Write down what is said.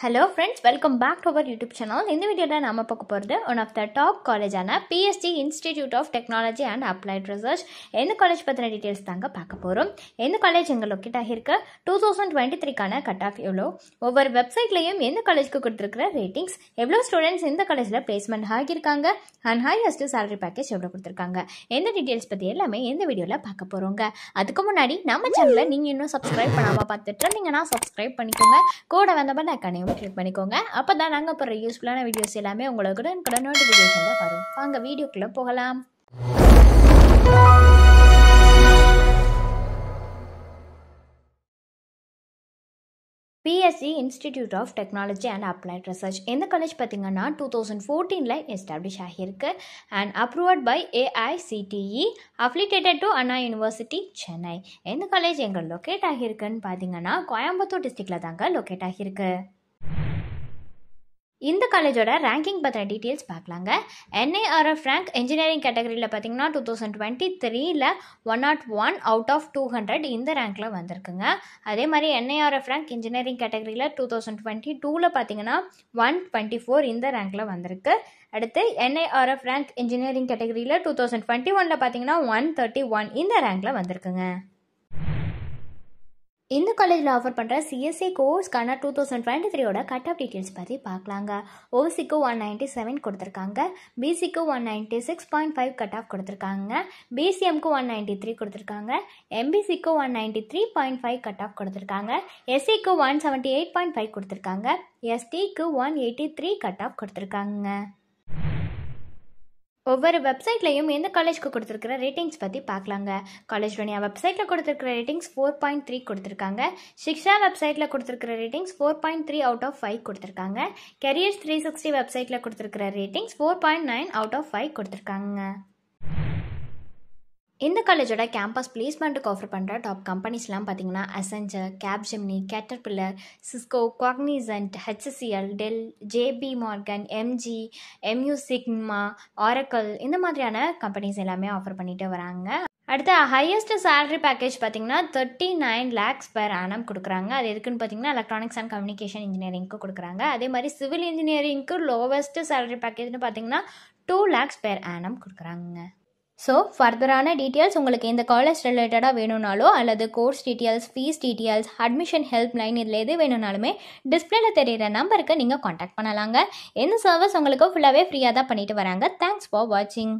Hello friends, welcome back to our YouTube channel. In this video, we will talk about one of the top college, PSG Institute of Technology and Applied Research. In the college details, in the college is located 2023 cut-off. Over website, in the college ratings, students in the college placement and highest salary package. In the details, in the video, அதுக்கு முன்னாடி நம்ம சேனலை நீங்க இன்னும் subscribe பண்ணாம பார்த்துட்டு இருந்தீங்கன்னா subscribe பண்ணிக்கோங்க. கூட வந்த பெல் ஐகானையும் கிளிக் பண்ணிக்கோங்க. அப்பதான் நாங்க போற யூஸ்ஃபுல்லான வீடியோஸ் எல்லாமே உங்களுக்கு நோட்டிஃபிகேஷன்ல வரும். வாங்க வீடியோக்குள்ள போகலாம். PSG Institute of Technology and Applied Research. இந்த காலேஜ் பார்த்தீங்கன்னா 2014ல எஸ்டாப்ளிஷ் ஆகியிருக்கு and approved by AICTE, affiliated to Anna University, Chennai. இந்த காலேஜ் எங்க லொகேட் ஆகியிருக்குன்னு பார்த்தீங்கன்னா கோயம்புத்தூர் டிஸ்ட்ரிக்ட்ல தாங்க லொகேட் ஆகியிருக்கு. இந்த காலேஜோட ரேங்கிங் பற்றின டீட்டெயில்ஸ் பார்க்கலாங்க. NIRF ரேங்க் இன்ஜினியரிங் கேட்டகரியில் பார்த்தீங்கன்னா 2023ல் 101 அவுட் ஆஃப் 200 இந்த ரேங்க்கில் வந்திருக்குங்க. அதே மாதிரி NIRF ரேங்க் இன்ஜினியரிங் கேட்டகரியில் 2022ல் பார்த்தீங்கன்னா 124 இந்த ரேங்க்கில் வந்திருக்கு. அடுத்து NIRF ரேங்க் இன்ஜினியரிங் கேட்டகரியில் 2021ல் பார்த்தீங்கன்னா 131 இந்த ரேங்க்கில் வந்திருக்குங்க. இந்த காலேஜில் ஆஃபர் பண்ணுற CSA கோர்ஸ்க்கான 2023ஓட கட் ஆஃப் டீட்டெயில்ஸ் பற்றி பார்க்கலாங்க. OBCக்கு 197 கொடுத்துருக்காங்க, BCக்கு 196.5 கட் ஆஃப் கொடுத்துருக்காங்க, BCMக்கு 193 கொடுத்துருக்காங்க, MBCக்கு 193.5 கட் ஆஃப் கொடுத்துருக்காங்க, SCக்கு 178.5 கொடுத்துருக்காங்க, STக்கு 183 கட் ஆஃப் கொடுத்துருக்காங்க. ஒவ்வொரு வெப்சைட்லையும் எந்த காலேஜ்க்கு கொடுத்துருக்கிற ரேட்டிங்ஸ் பற்றி பார்க்கலாங்க. காலேஜ் ரனியா வெப்சைட்டில் கொடுத்துருக்கிற ரேட்டிங்ஸ் 4.3 கொடுத்துருக்காங்க, சிக்ஷா வெப்சைட்டில் கொடுத்துருக்கிற ரேட்டிங்ஸ் 4.3 அவுட் ஆஃப் 5 கொடுத்துருக்காங்க, கரியர்ஸ் 360 வெப்சைட்டில் கொடுத்துருக்கிற ரேட்டிங்ஸ் 4.9 அவுட் ஆஃப் 5 கொடுத்துருக்காங்க. இந்த காலேஜோட கேம்பஸ் பிளேஸ்மெண்ட்டுக்கு ஆஃபர் பண்ணுற டாப் கம்பெனிஸ்லாம் பார்த்தீங்கன்னா Accenture, Capgemini, Caterpillar, Cisco, Cognizant, HCL, Dell, JB Morgan, MG, MU Sigma, Oracle இந்த மாதிரியான கம்பெனிஸ் எல்லாமே ஆஃபர் பண்ணிட்டு வராங்க. அடுத்து ஹையஸ்ட் சேலரி பேக்கேஜ் பார்த்தீங்கன்னா 39 lakhs per annum கொடுக்குறாங்க. அது எதுக்குன்னு பார்த்தீங்கன்னா எலக்ட்ரானிக்ஸ் அண்ட் கம்யூனிகேஷன் இன்ஜினியரிங்க்கு கொடுக்குறாங்க. அதே மாதிரி சிவில் இன்ஜினியரிங்க்கு லோவஸ்ட் சேலரி பேக்கேஜ்னு பார்த்தீங்கன்னா 2 lakhs per annum கொடுக்குறாங்க. ஸோ ஃபர்தரான டீட்டெயில்ஸ் உங்களுக்கு இந்த காலேஜ் ரிலேட்டடாக வேணும்னாலோ அல்லது course details, fees details, admission help line இதில் எது வேணும்னாலுமே டிஸ்பிளேல தெரியிற நம்பருக்கு நீங்கள் காண்டாக்ட் பண்ணலாங்க. இந்த சர்வீஸ் உங்களுக்கு ஃபுல்லாகவே ஃப்ரீயாக தான் பண்ணிட்டு வராங்க. தேங்க்ஸ் ஃபார் வாட்சிங்.